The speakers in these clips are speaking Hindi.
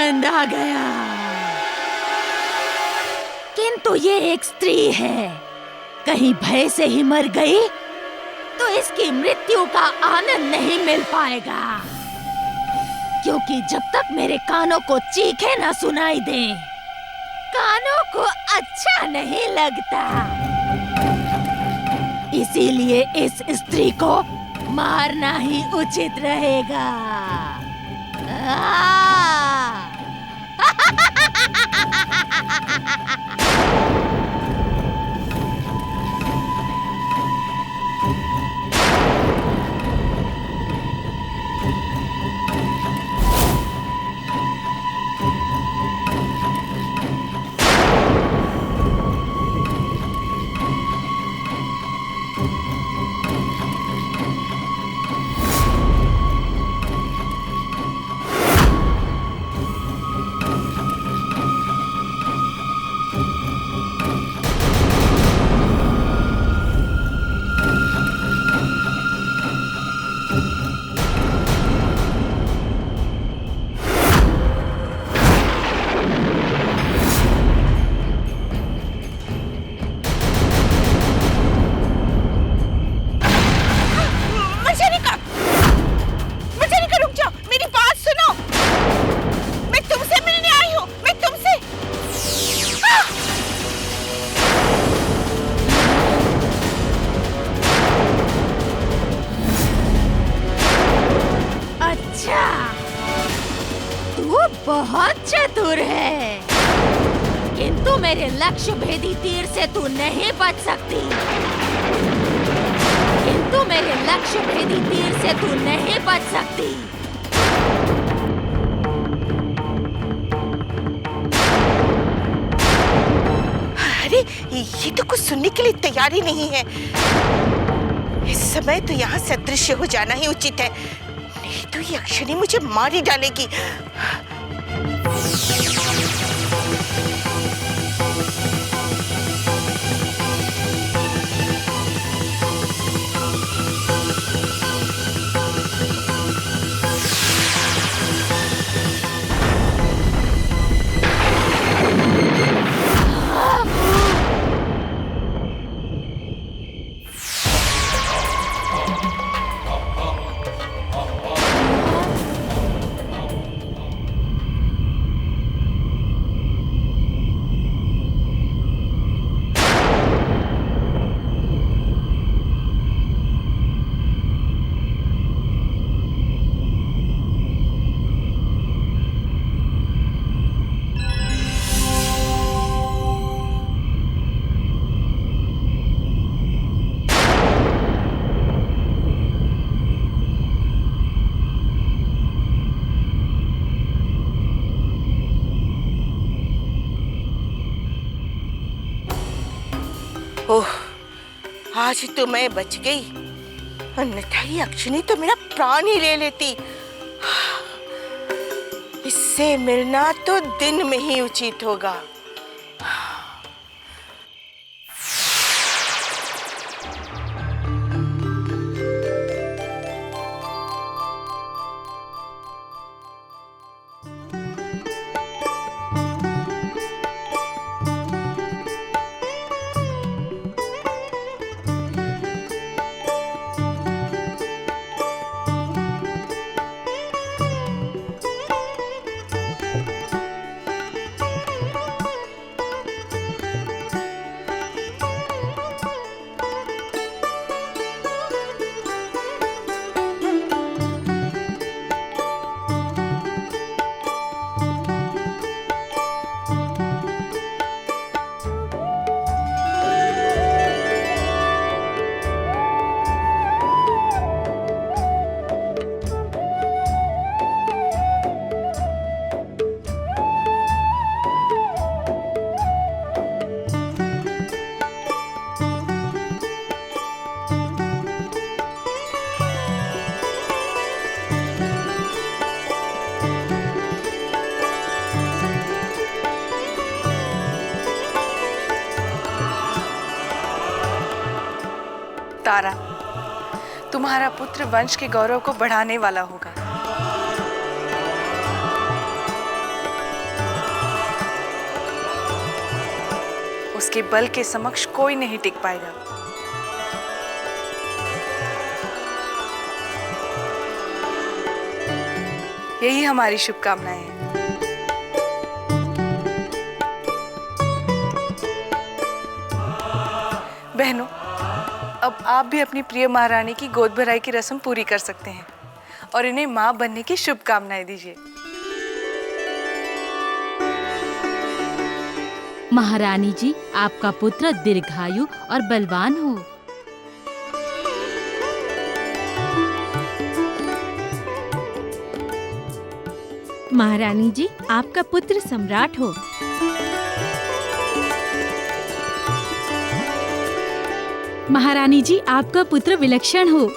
आनंद आ गया। किंतु ये एक स्त्री है, कहीं भय से ही मर गई तो इसकी मृत्यु का आनंद नहीं मिल पाएगा, क्योंकि जब तक मेरे कानों को चीखे न सुनाई दे, कानों को अच्छा नहीं लगता। इसीलिए इस स्त्री को मारना ही उचित रहेगा। बहुत चतुर है, किंतु मेरे लक्ष्य भेदी तीर से तू नहीं बच सकती। किंतु मेरे लक्ष्य भेदी तीर से तू नहीं बच सकती। अरे ये तो कुछ सुनने के लिए तैयार ही नहीं है। इस समय तो यहाँ से अदृश्य हो जाना ही उचित है, नहीं तो ये यक्षिणी मुझे मार ही डालेगी। ओह, आज तो मैं बच गई, अन्यथा ये यक्षिणी तो मेरा प्राण ही ले लेती। इससे मिलना तो दिन में ही उचित होगा। तारा, तुम्हारा पुत्र वंश के गौरव को बढ़ाने वाला होगा। उसके बल के समक्ष कोई नहीं टिक पाएगा। यही हमारी शुभकामनाएं हैं। बहनों, अब आप भी अपनी प्रिय महारानी की गोद भराई की रस्म पूरी कर सकते हैं और इन्हें मां बनने की शुभकामनाएं दीजिए। महारानी जी, आपका पुत्र दीर्घायु और बलवान हो। महारानी जी, आपका पुत्र सम्राट हो। महारानी जी, आपका पुत्र विलक्षण हो।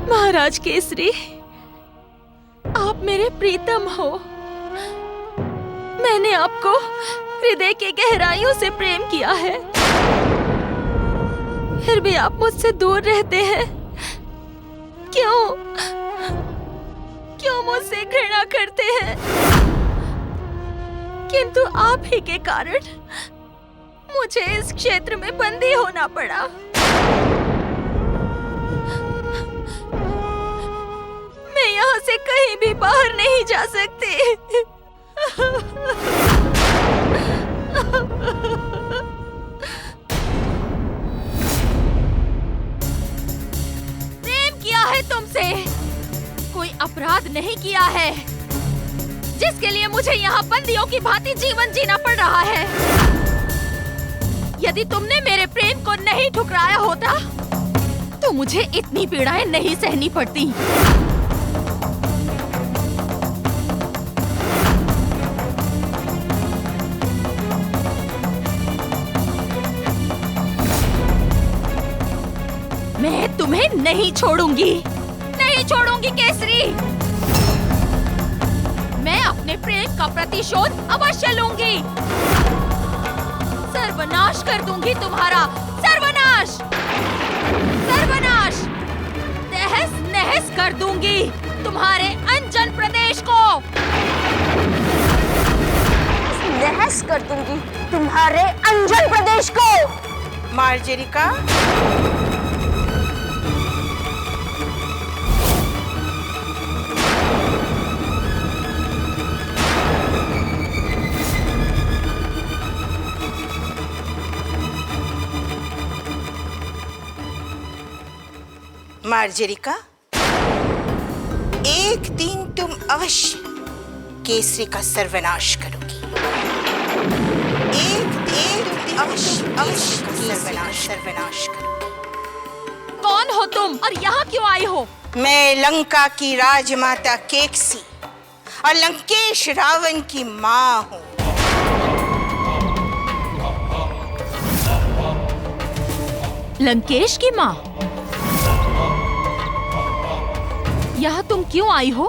महाराज केसरी, आप मेरे प्रीतम हो। मैंने आपको हृदय के गहराइयों से प्रेम किया है, फिर भी आप मुझसे दूर रहते हैं। क्यों? क्यों मुझसे घृणा करते हैं? किंतु आप ही के कारण मुझे इस क्षेत्र में बंदी होना पड़ा। मैं यहाँ से कहीं भी बाहर नहीं जा सकती। प्रेम किया है तुमसे, कोई अपराध नहीं किया है जिसके लिए मुझे यहाँ बंदियों की भांति जीवन जीना पड़ रहा है। यदि तुमने मेरे प्रेम को नहीं ठुकराया होता तो मुझे इतनी पीड़ाएं नहीं सहनी पड़ती। मैं तुम्हें नहीं छोड़ूंगी, नहीं छोड़ूंगी केसरी। मैं अपने प्रेम का प्रतिशोध अवश्य लूंगी। सर्वनाश कर दूंगी तुम्हारा, सर्वनाश, सर्वनाश। तहस नहस कर दूंगी तुम्हारे अंजन प्रदेश को। नहस कर दूंगी तुम्हारे अंजन प्रदेश को। मार्जरिका, मार्जरिका, एक दिन तुम अवश्य केसरी का सर्वनाश करोगी। एक दिन अवश्य सर्वनाश करोगी। कौन हो तुम और यहाँ क्यों आई हो? मैं लंका की राजमाता केकसी और लंकेश रावण की माँ हूँ। लंकेश की माँ? यहाँ तुम क्यों आई हो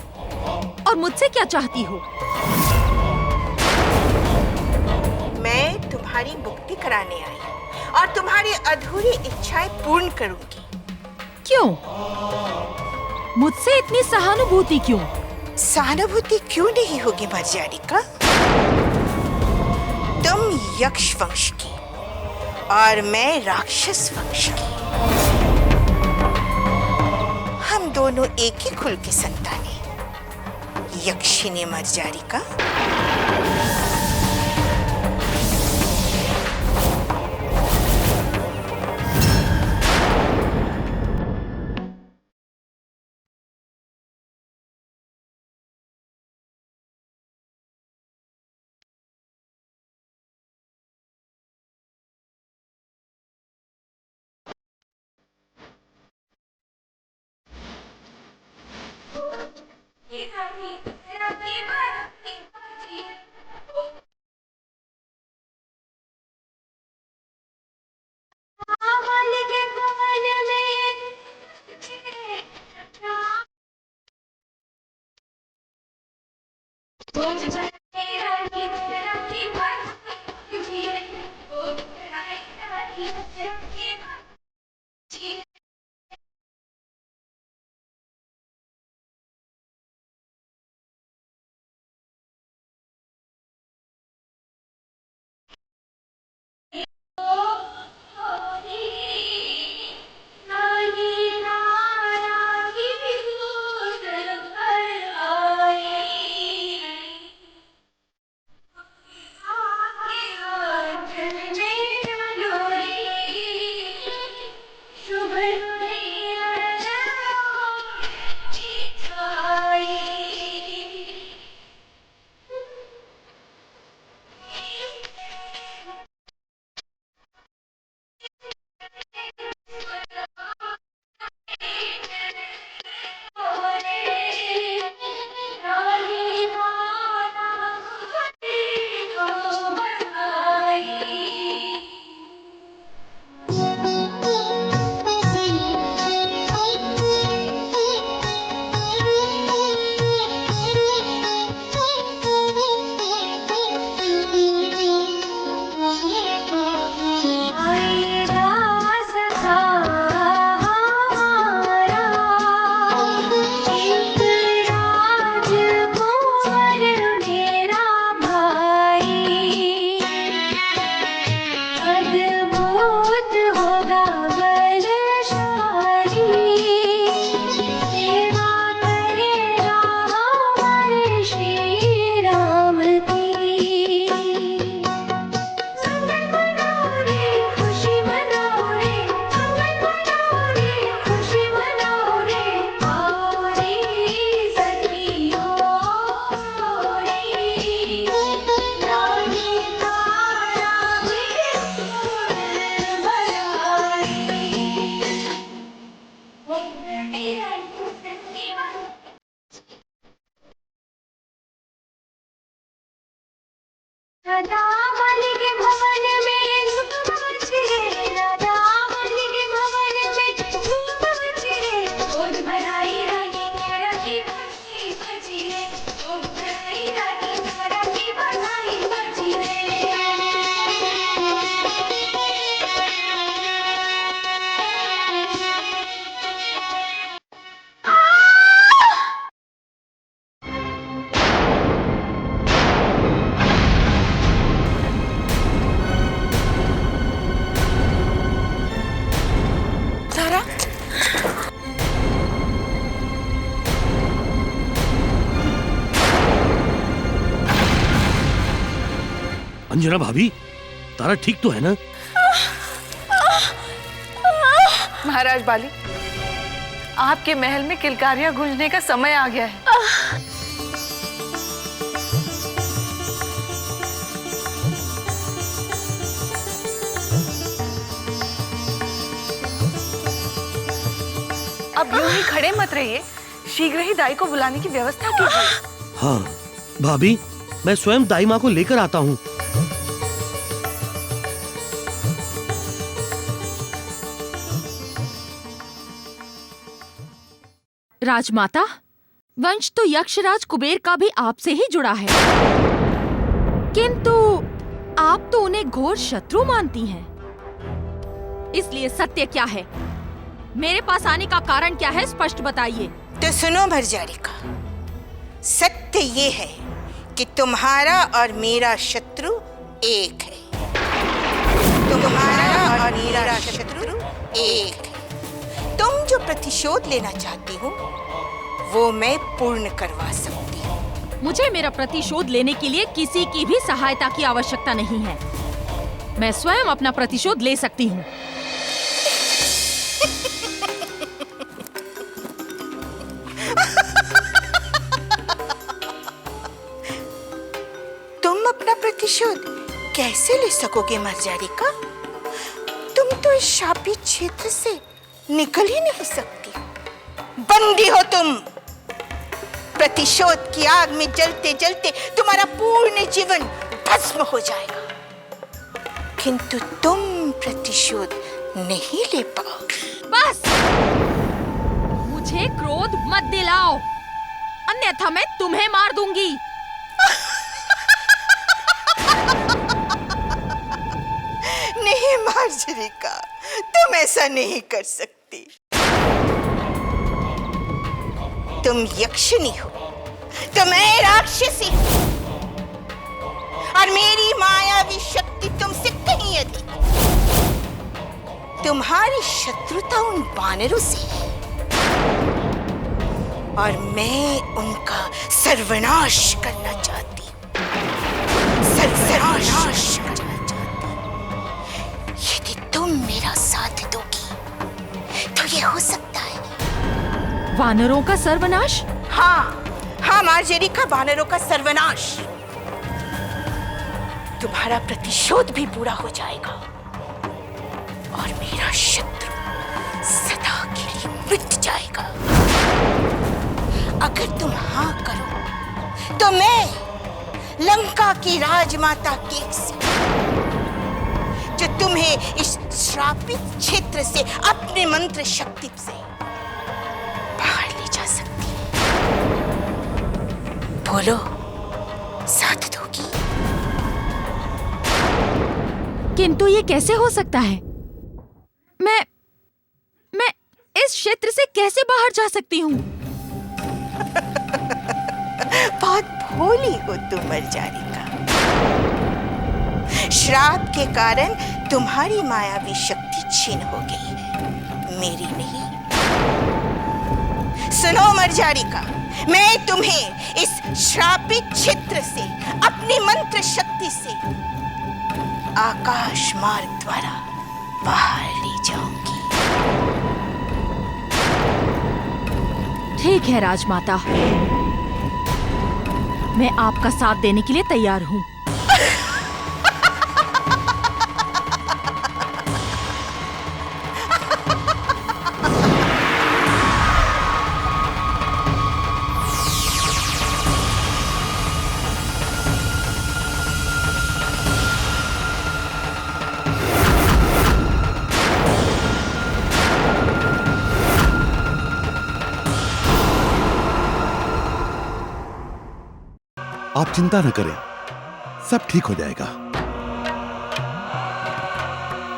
और मुझसे क्या चाहती हो? मैं तुम्हारी मुक्ति कराने आई और तुम्हारी अधूरी इच्छाएं पूर्ण करूंगी। क्यों? मुझसे इतनी सहानुभूति क्यों? सहानुभूति क्यों नहीं होगी मार्जरिका? तुम यक्ष वंश की और मैं राक्षस वंश की। हम दोनों एक ही कुल के संतान हैं, यक्षिनी मार्जरिका। अंजना भाभी, तारा ठीक तो है ना? महाराज बाली, आपके महल में किलकारियां गूंजने का समय आ गया है। अब यूं ही खड़े मत रहिए, शीघ्र ही दाई को बुलाने की व्यवस्था कीजिए। हाँ भाभी, मैं स्वयं दाई माँ को लेकर आता हूँ। राजमाता, वंश तो यक्षराज कुबेर का भी आपसे ही जुड़ा है, किंतु आप तो उन्हें घोर शत्रु मानती हैं। इसलिए सत्य क्या है? मेरे पास आने का कारण क्या है, स्पष्ट बताइए। तो सुनो भरजारिका, सत्य ये है कि तुम्हारा और मेरा शत्रु एक है। तुम्हारा और मेरा शत्रु एक है। तुम जो प्रतिशोध लेना चाहती हो वो मैं पूर्ण करवा सकती हूँ। मुझे मेरा प्रतिशोध लेने के लिए किसी की भी सहायता की आवश्यकता नहीं है। मैं स्वयं अपना प्रतिशोध ले सकती हूँ। तुम अपना प्रतिशोध कैसे ले सकोगे मर्जारिका? तुम तो इस शापित क्षेत्र से निकल ही नहीं सकती। बंदी हो तुम। प्रतिशोध की आग में जलते जलते तुम्हारा पूर्ण जीवन भस्म हो जाएगा, किंतु तुम प्रतिशोध नहीं ले पाओगे। बस, मुझे क्रोध मत दिलाओ, अन्यथा मैं तुम्हें मार दूंगी। मार्जरिका, तुम ऐसा नहीं कर सकती। तुम यक्षिणी हो तो मैं राक्षसी हूं, और मेरी मायावी शक्ति तुमसे कहीं अधिक। तुम्हारी शत्रुता उन वानरों से है और मैं उनका सर्वनाश करना चाहती हूं। सर्वनाश करना चाहती हूं। यदि तुम मेरा साथ दोगी तो ये हो सकता है। वानरों का सर्वनाश? हाँ हाँ मार्जरिका, वानरों का सर्वनाश। तुम्हारा प्रतिशोध भी पूरा हो जाएगा और मेरा शत्रु सदा के लिए मिट जाएगा। अगर तुम हाँ करो तो मैं लंका की राजमाता केकसी, जो तुम्हें इस श्रापित क्षेत्र से अपने मंत्र शक्ति से बाहर ले जा सकती है। बोलो, साथ दोगी? किंतु ये कैसे हो सकता है? मैं इस क्षेत्र से कैसे बाहर जा सकती हूँ? बहुत भोली हो तुम मार्जरिका। श्राप के कारण तुम्हारी मायावी शक्ति छीन हो गई है, मेरी नहीं। सुनो मार्जरिका, मैं तुम्हें इस श्रापित क्षेत्र से अपनी मंत्र शक्ति से आकाश मार्ग द्वारा बाहर ले जाऊंगी। ठीक है राजमाता, मैं आपका साथ देने के लिए तैयार हूँ। आप चिंता न करें, सब ठीक हो जाएगा।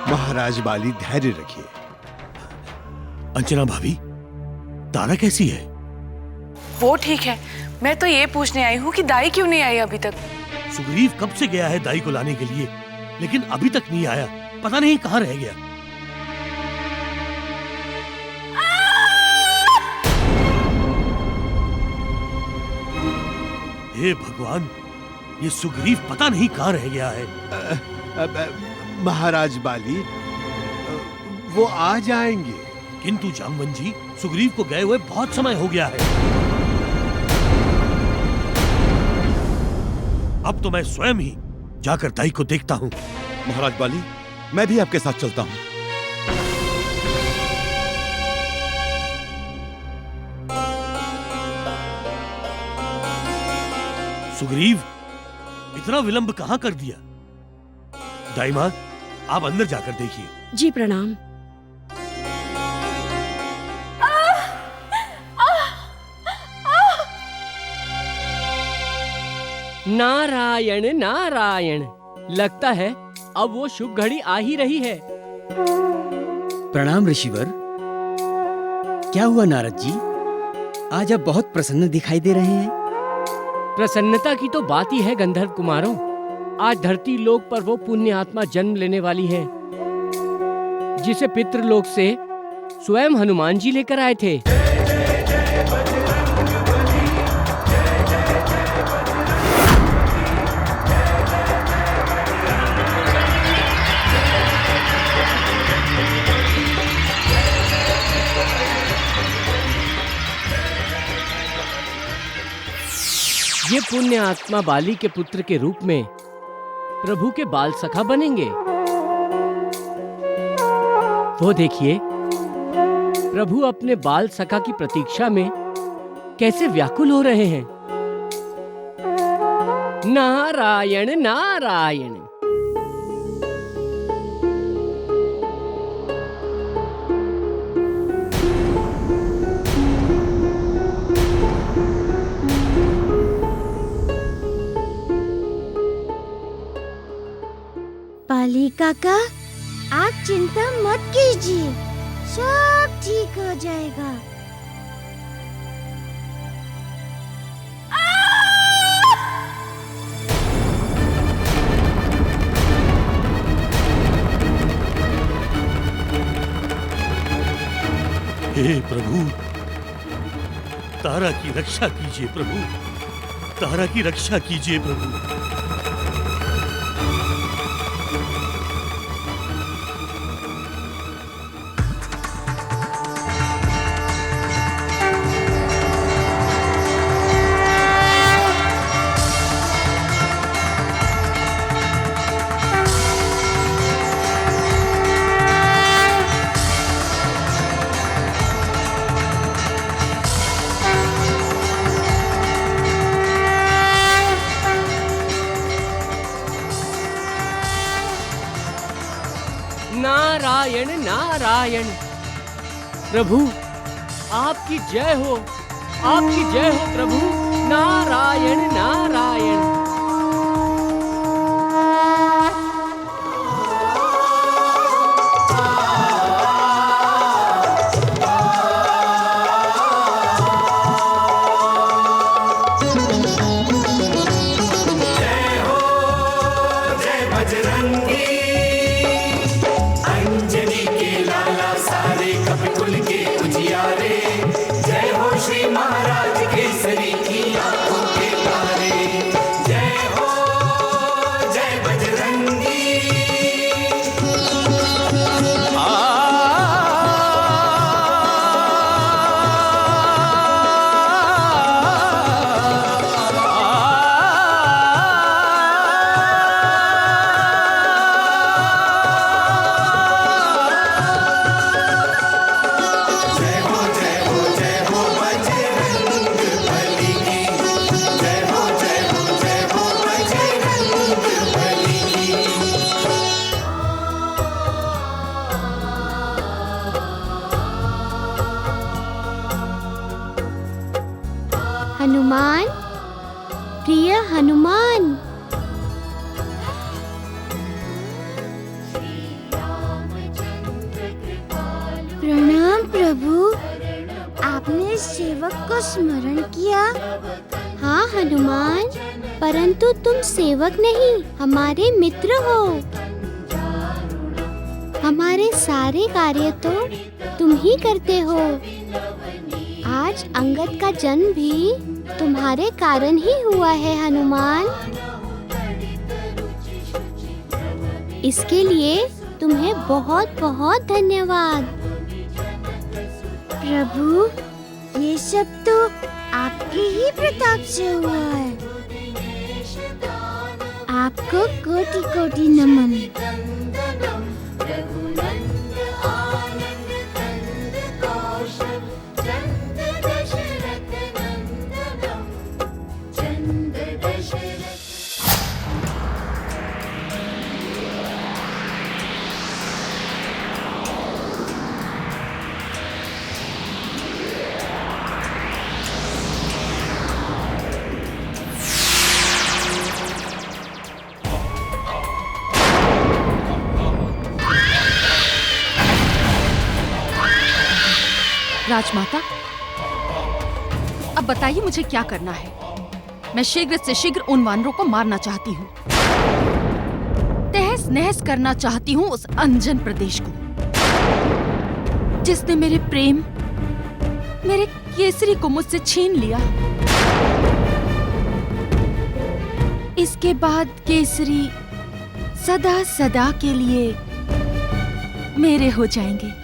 महाराज बाली, धैर्य रखिए। अंजना भाभी, तारा कैसी है? वो ठीक है। मैं तो ये पूछने आई हूँ कि दाई क्यों नहीं आई अभी तक? सुग्रीव कब से गया है दाई को लाने के लिए, लेकिन अभी तक नहीं आया। पता नहीं कहाँ रह गया। हे भगवान, ये सुग्रीव पता नहीं कहाँ रह गया है। महाराज बाली, वो आ जाएंगे। किंतु जामवन जी, सुग्रीव को गए हुए बहुत समय हो गया है। अब तो मैं स्वयं ही जाकर दाई को देखता हूँ। महाराज बाली, मैं भी आपके साथ चलता हूँ। सुग्रीव, इतना विलंब कहाँ कर दिया? दाई माँ, आप अंदर जाकर देखिए। जी प्रणाम। नारायण नारायण, लगता है अब वो शुभ घड़ी आ ही रही है। प्रणाम ऋषिवर। क्या हुआ नारद जी, आज आप बहुत प्रसन्न दिखाई दे रहे हैं। प्रसन्नता की तो बात ही है गंधर्व कुमारों। आज धरती लोक पर वो पुण्य आत्मा जन्म लेने वाली है, जिसे पितृलोक से स्वयं हनुमान जी लेकर आए थे। ये पुण्य आत्मा बाली के पुत्र के रूप में प्रभु के बाल सखा बनेंगे। वो देखिए, प्रभु अपने बाल सखा की प्रतीक्षा में कैसे व्याकुल हो रहे हैं। नारायण नारायण। बाली काका, आप चिंता मत कीजिए, सब ठीक हो जाएगा। हे प्रभु, तारा की रक्षा कीजिए प्रभु, तारा की रक्षा कीजिए प्रभु। नारायण नारायण। प्रभु आपकी जय हो, आपकी जय हो प्रभु। नारायण नारायण। हनुमान, प्रिय हनुमान। प्रणाम प्रभु, आपने सेवक को स्मरण किया। हाँ हनुमान, परंतु तुम सेवक नहीं, हमारे मित्र हो। हमारे सारे कार्य तो तुम ही करते हो। आज अंगद का जन्म भी तुम्हारे कारण ही हुआ है हनुमान। इसके लिए तुम्हें बहुत बहुत धन्यवाद। प्रभु, ये सब तो आपके ही प्रताप से हुआ है। आपको कोटि कोटि नमन। राजमाता, अब बताइए मुझे क्या करना है। मैं शीघ्र से शीघ्र उन वानरों को मारना चाहती हूँ। तहस नहस करना चाहती हूँ उस अंजन प्रदेश को, जिसने मेरे प्रेम, मेरे केसरी को मुझसे छीन लिया। इसके बाद केसरी सदा सदा के लिए मेरे हो जाएंगे।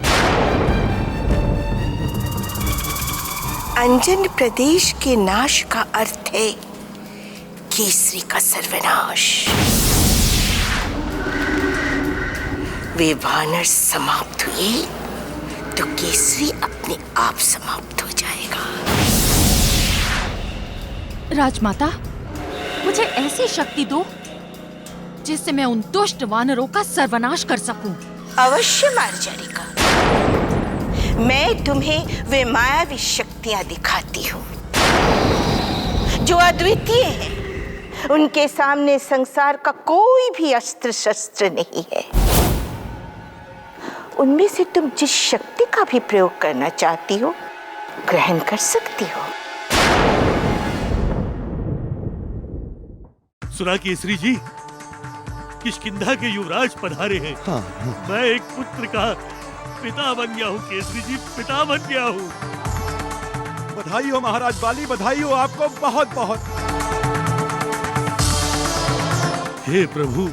अंजन प्रदेश के नाश का अर्थ है केसरी का सर्वनाश। वे वानर समाप्त हुए तो केसरी अपने आप समाप्त हो जाएगा। राजमाता, मुझे ऐसी शक्ति दो जिससे मैं उन दुष्ट वानरों का सर्वनाश कर सकूं। अवश्य मार्जारिका, मैं तुम्हें वे मायावी शक्तियां दिखाती हूँ जो अद्वितीय हैं। उनके सामने संसार का कोई भी अस्त्र शस्त्र नहीं है। उनमें से तुम जिस शक्ति का भी प्रयोग करना चाहती हो ग्रहण कर सकती हो। सुना केसरी जी, किष्किंधा के युवराज पधारे हैं। हाँ, हाँ। मैं एक पुत्र का पिता बन गया हूँ केसरी जी, पिता बन गया हूँ। बधाई हो महाराज बाली, बधाई हो आपको बहुत बहुत। हे प्रभु,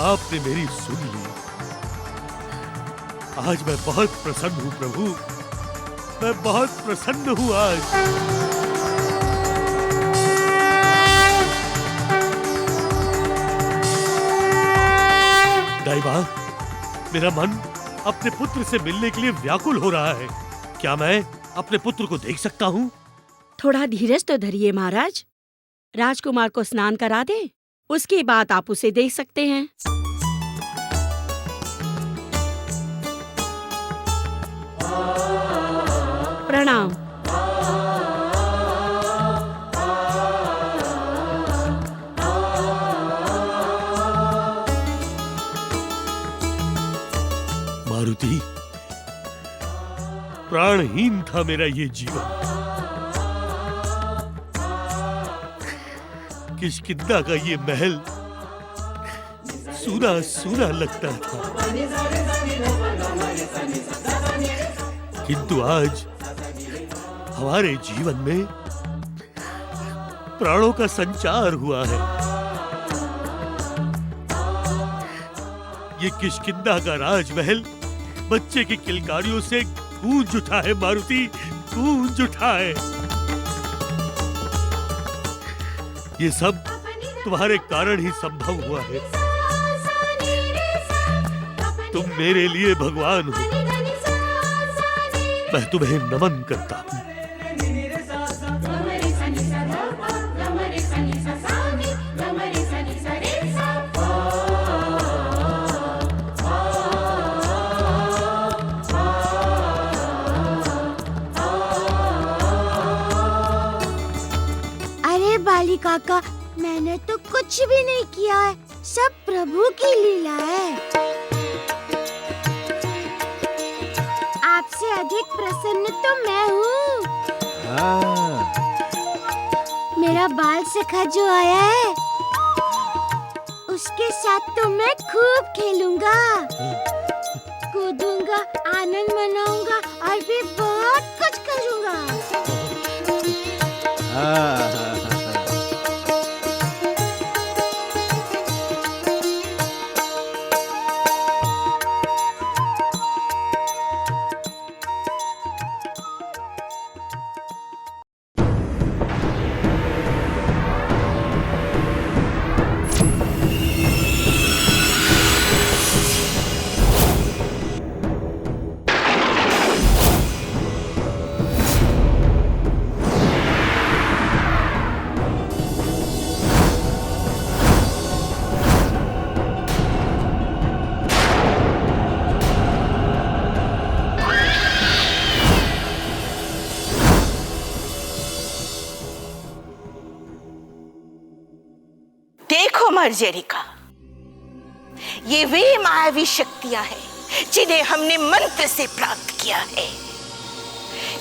आपने मेरी सुन ली। आज मैं बहुत प्रसन्न हूँ प्रभु, मैं बहुत प्रसन्न हूँ आज। दाईबा, मेरा मन अपने पुत्र से मिलने के लिए व्याकुल हो रहा है। क्या मैं अपने पुत्र को देख सकता हूँ? थोड़ा धीरज तो धरिए महाराज। राजकुमार को स्नान करा दे, उसके बाद आप उसे देख सकते हैं। प्रणाम। मारुति, प्राणहीन था मेरा ये जीवन। किष्किंधा का ये महल सूना सूना लगता था, किंतु आज हमारे जीवन में प्राणों का संचार हुआ है। ये किष्किंधा का राजमहल बच्चे की किलकारियों से गूंज उठा है मारुति, गूंज उठा है। ये सब तुम्हारे कारण ही संभव हुआ है। तुम मेरे लिए भगवान हो, मैं तुम्हें नमन करता हूँ। अरे बाली काका, मैंने तो कुछ भी नहीं किया है, सब प्रभु की लीला है। आपसे अधिक प्रसन्न तो मैं हूँ। मेरा बाल सखा जो आया है, उसके साथ तो मैं खूब खेलूंगा, कूदूंगा, आनंद मनाऊंगा और भी बहुत कुछ करूंगा। देखो मर्जरिका, ये वे मायावी शक्तियां हैं जिन्हें हमने मंत्र से प्राप्त किया है।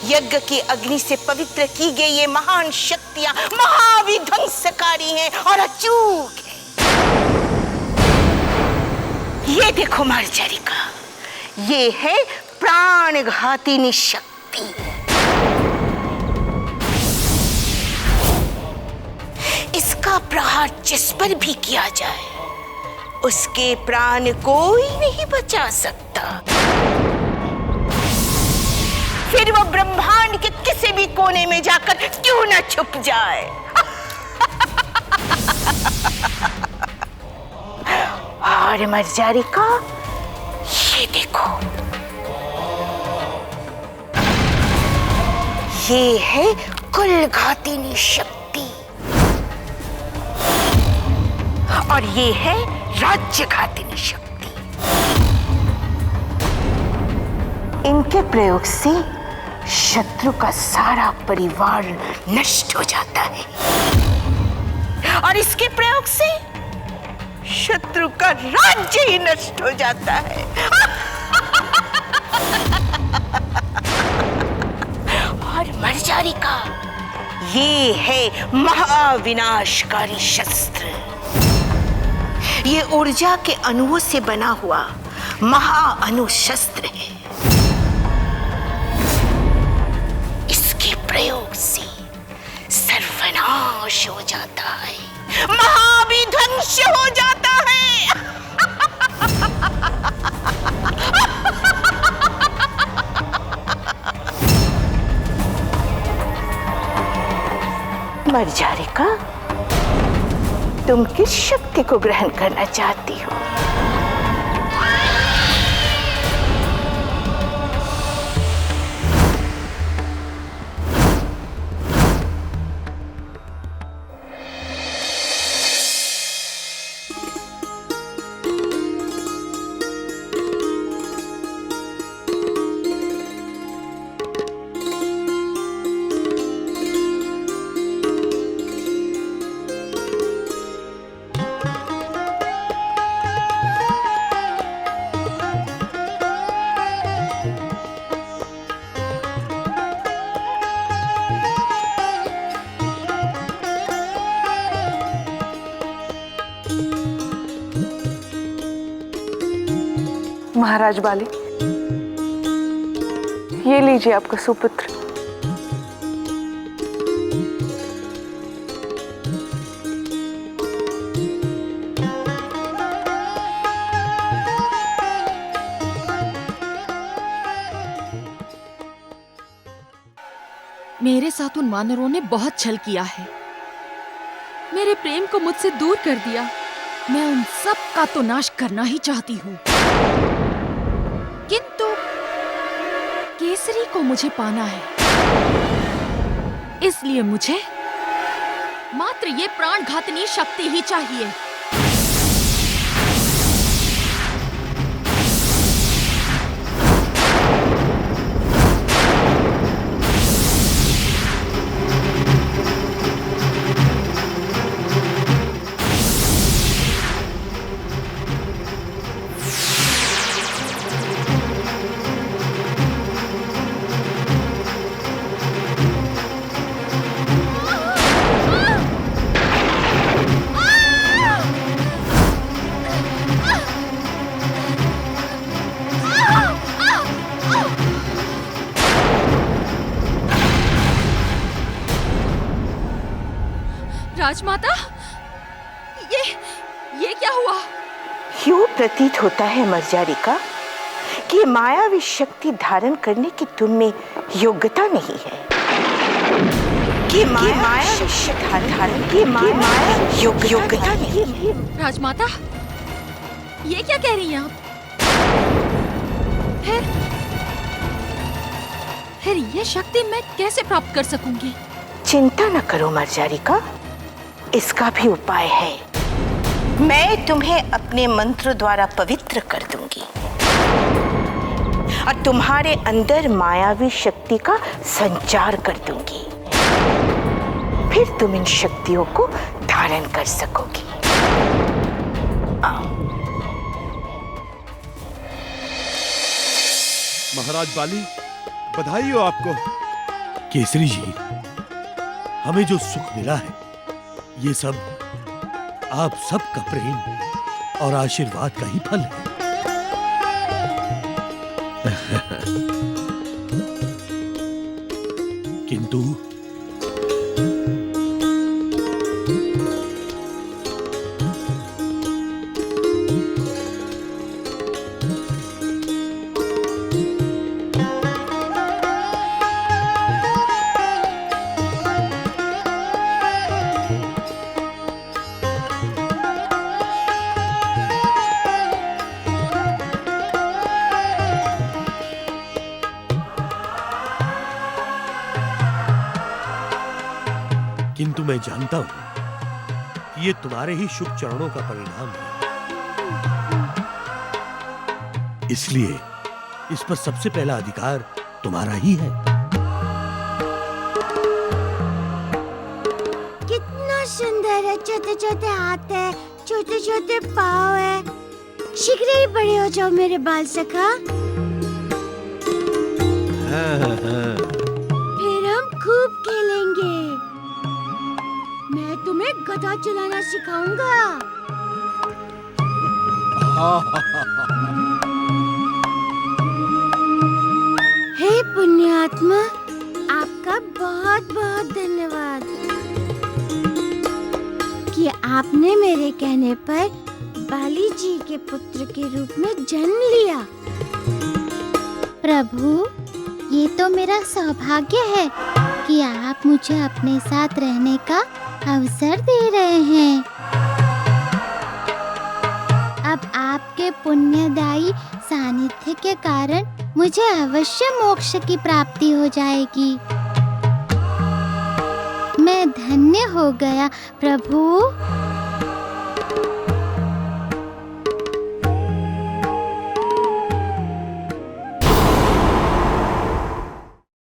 यज्ञ की अग्नि से पवित्र की गई ये महान शक्तियां महाविध्वंसकारी हैं और अचूक हैं। ये देखो मर्जरिका, ये है प्राणघातिनी शक्ति। इसका प्रहार जिस पर भी किया जाए, उसके प्राण कोई नहीं बचा सकता, फिर वो ब्रह्मांड के किसी भी कोने में जाकर क्यों न छुप जाए। और मर्जरिका, ये देखो, ये है कुलघातिनी शक्ति और ये है राज्यघातिनी शक्ति। इनके प्रयोग से शत्रु का सारा परिवार नष्ट हो जाता है और इसके प्रयोग से शत्रु का राज्य ही नष्ट हो जाता है। और मर्जारी का ये है महाविनाशकारी शस्त्र। ये ऊर्जा के अणुओं से बना हुआ महाअणु शस्त्र है। इसके प्रयोग से सर्वनाश हो जाता है, महाविध्वंस हो जाता है। मर्जारिका, तुम किस शक्ति को ग्रहण करना चाहती हो? महाराज बाली, ये लीजिए आपका सुपुत्र। मेरे साथ उन वानरों ने बहुत छल किया है, मेरे प्रेम को मुझसे दूर कर दिया। मैं उन सब का तो नाश करना ही चाहती हूँ, किंतु केसरी को मुझे पाना है। इसलिए मुझे मात्र ये प्राणघातनी शक्ति ही चाहिए। राजमाता, ये क्या हुआ? यूं प्रतीत होता है मर्जारिका कि मायावी शक्ति धारण करने की तुम में योग्यता नहीं है। कि मायावी शक्ति धारण की योग्यता नहीं है। राजमाता, ये क्या कह रही हैं आप? फिर ये शक्ति मैं कैसे प्राप्त कर सकूंगी? चिंता न करो मर्जारिका, इसका भी उपाय है। मैं तुम्हें अपने मंत्र द्वारा पवित्र कर दूंगी और तुम्हारे अंदर मायावी शक्ति का संचार कर दूंगी। फिर तुम इन शक्तियों को धारण कर सकोगी। महाराज बाली, बधाई हो आपको। केसरी जी, हमें जो सुख मिला है ये सब आप सबका प्रेम और आशीर्वाद का ही फल है। किंतु किंतु मैं जानता हूं कि ये तुम्हारे ही शुभ चरणों का परिणाम है। इसलिए इस पर सबसे पहला अधिकार तुम्हारा ही है। कितना सुंदर है, छोटे छोटे हाथ है, छोटे छोटे पाँव है। शीघ्र ही बड़े हो जाओ मेरे बाल सखा। फिर हम खूब खेलेंगे। मैं तुम्हें गधा चलाना सिखाऊंगा। हे पुण्यात्मा, आपका बहुत बहुत धन्यवाद कि आपने मेरे कहने पर बाली जी के पुत्र के रूप में जन्म लिया। प्रभु, ये तो मेरा सौभाग्य है कि आप मुझे अपने साथ रहने का अवसर दे रहे हैं। अब आपके पुण्यदायी सानिध्य के कारण मुझे अवश्य मोक्ष की प्राप्ति हो जाएगी। मैं धन्य हो गया प्रभु।